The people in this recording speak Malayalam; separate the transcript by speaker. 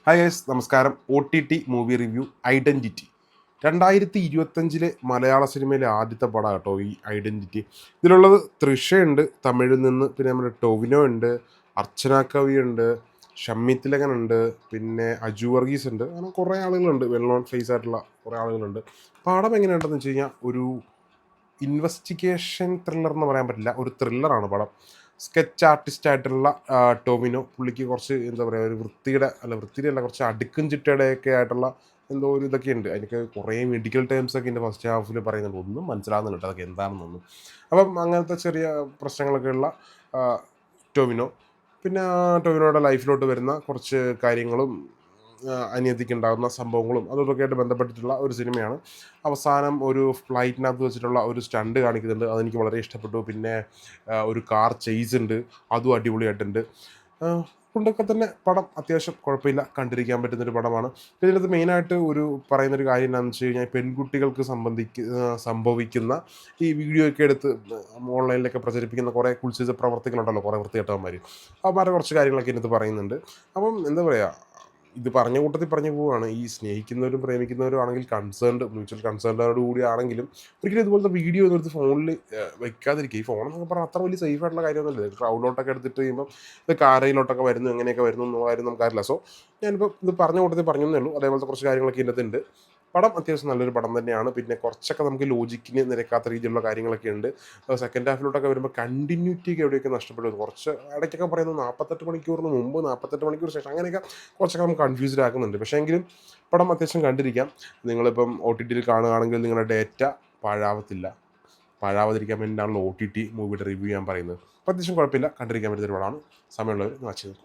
Speaker 1: ഹായ് ഗൈസ്, നമസ്കാരം. OTT മൂവി റിവ്യൂ ഐഡൻറ്റിറ്റി 2025 മലയാള സിനിമയിലെ ആദ്യത്തെ പടം കേട്ടോ ഈ ഐഡൻറ്റിറ്റി. ഇതിലുള്ളത് തൃഷയുണ്ട് തമിഴിൽ നിന്ന്, പിന്നെ നമ്മുടെ ടൊവിനോ ഉണ്ട്, അർച്ചന കവി ഉണ്ട്, ഷമ്മി തിലകൻ ഉണ്ട്, പിന്നെ അജു വർഗീസ് ഉണ്ട്. അങ്ങനെ കുറേ ആളുകളുണ്ട്, വെൽ നോൺ ഫേസ് ആയിട്ടുള്ള കുറേ ആളുകളുണ്ട്. പടം എങ്ങനെയുണ്ടെന്ന് വെച്ച് കഴിഞ്ഞാൽ ഒരു ഇൻവെസ്റ്റിഗേഷൻ ത്രില്ലർ എന്ന് പറയാൻ പറ്റില്ല, ഒരു ത്രില്ലറാണ് പടം. സ്കെച്ച് ആർട്ടിസ്റ്റ് ആയിട്ടുള്ള ടോവിനോ, പുള്ളിക്ക് കുറച്ച് എന്താ പറയുക, ഒരു വൃത്തിയുടെ അല്ല, കുറച്ച് അടുക്കും ചിട്ടയുടെയൊക്കെ ആയിട്ടുള്ള എന്തോ ഒരു ഇതൊക്കെ ഉണ്ട്. എനിക്ക് കുറേ മെഡിക്കൽ ടേംസ് ഒക്കെ എൻ്റെ ഫസ്റ്റ് ഹാഫിൽ പറയുന്നുണ്ട്, ഒന്നും മനസ്സിലാകുന്നുണ്ട് അതൊക്കെ എന്താണെന്നൊന്നും. അപ്പം അങ്ങനത്തെ ചെറിയ പ്രശ്നങ്ങളൊക്കെ ഉള്ള ആ, ടൊവിനോ. പിന്നെ ടൊവിനോയുടെ ലൈഫിലോട്ട് വരുന്ന കുറച്ച് കാര്യങ്ങളും അനിയത്തിക്ക് ഉണ്ടാകുന്ന സംഭവങ്ങളും അതൊക്കെ ആയിട്ട് ബന്ധപ്പെട്ടിട്ടുള്ള ഒരു സിനിമയാണ്. അവസാനം ഒരു ഫ്ലൈറ്റിനകത്ത് വെച്ചിട്ടുള്ള ഒരു സ്റ്റണ്ട് കാണിക്കുന്നുണ്ട്, അതെനിക്ക് വളരെ ഇഷ്ടപ്പെട്ടു. പിന്നെ ഒരു കാർ ചേസ് ഉണ്ട്, അതും അടിപൊളിയായിട്ടുണ്ട്. കൊണ്ടൊക്കെ തന്നെ പടം അത്യാവശ്യം കുഴപ്പമില്ല, കണ്ടിരിക്കാൻ പറ്റുന്നൊരു പടമാണ്. പിന്നെ ഇതിനകത്ത് മെയിനായിട്ട് പറയുന്നൊരു കാര്യം എന്താണെന്ന് വെച്ച് കഴിഞ്ഞാൽ, പെൺകുട്ടികൾക്ക് സംഭവിക്കുന്ന ഈ വീഡിയോ ഒക്കെ എടുത്ത് ഓൺലൈനിലൊക്കെ പ്രചരിപ്പിക്കുന്ന കുറേ കുൽസിത പ്രവർത്തികളുണ്ടല്ലോ, കുറേ വൃത്തികെട്ടവന്മാർ. അവന്മാരെ കുറച്ച് കാര്യങ്ങളൊക്കെ ഇതിനകത്ത് പറയുന്നുണ്ട്. അപ്പം എന്താ പറയുക, ഇത് പറഞ്ഞ കൂട്ടത്തിൽ പറഞ്ഞു പോവുകയാണ്, ഈ സ്നേഹിക്കുന്നവരും പ്രേമിക്കുന്നവരും ആണെങ്കിൽ മ്യൂച്വൽ കൺസേൺഡോട് കൂടി ആണെങ്കിലും ഒരിക്കലും ഇതുപോലത്തെ വീഡിയോ ഒന്നും എടുത്ത് ഫോണിൽ വെക്കാതിരിക്കുക. ഈ ഫോൺ എന്നൊക്കെ പറഞ്ഞാൽ അത്ര വലിയ സേഫ് ആയിട്ടുള്ള കാര്യമൊന്നുമില്ല. ക്രൗഡിലോട്ടൊക്കെ എടുത്തിട്ട് കഴിയുമ്പോൾ ഇത് കാരയിലോട്ടൊക്കെ വരുന്നു, എങ്ങനെയൊക്കെ വരുന്നു എന്നുള്ള കാര്യം നമുക്കറിയില്ല. സോ ഞാനിപ്പോൾ ഇത് പറഞ്ഞ കൂട്ടത്തിൽ പറഞ്ഞതേ ഉള്ളൂ. അതേപോലത്തെ കുറച്ച് കാര്യങ്ങളൊക്കെ ഇതിനകത്തുണ്ട്. പടം അത്യാവശ്യം നല്ലൊരു പടം തന്നെയാണ്. പിന്നെ കുറച്ചൊക്കെ നമുക്ക് ലോജിക്കിന് നിരക്കാത്ത രീതിയിലുള്ള കാര്യങ്ങളൊക്കെ ഉണ്ട്. സെക്കൻഡ് ഹാഫിലോട്ടൊക്കെ വരുമ്പോൾ കണ്ടിന്യൂറ്റിയൊക്കെ എവിടെയൊക്കെ നഷ്ടപ്പെടുന്നു. കുറച്ച് ഇടയ്ക്കൊക്കെ പറയുന്നത് 48 മണിക്കൂറിന് മുമ്പ്, 48 മണിക്കൂർ ശേഷം, അങ്ങനെയൊക്കെ കുറച്ചൊക്കെ നമുക്ക് കൺഫ്യൂസ്ഡ് ആക്കുന്നുണ്ട്. പക്ഷേ എങ്കിലും പടം അത്യാവശ്യം കണ്ടിരിക്കാം. നിങ്ങളിപ്പം OTTയിൽ കാണുകയാണെങ്കിൽ നിങ്ങളുടെ ഡേറ്റ പാഴാവാതിരിക്കാൻ വേണ്ടിയിട്ടാണല്ലോ OTT മൂവിയുടെ റിവ്യൂ ഞാൻ പറയുന്നത്. അപ്പോൾ അത്യാവശ്യം കുഴപ്പമില്ല, കണ്ടിരിക്കാൻ പറ്റുന്ന ഒരു പടമാണ്. സമയമുള്ളവർ വാച്ച് ചെയ്തു.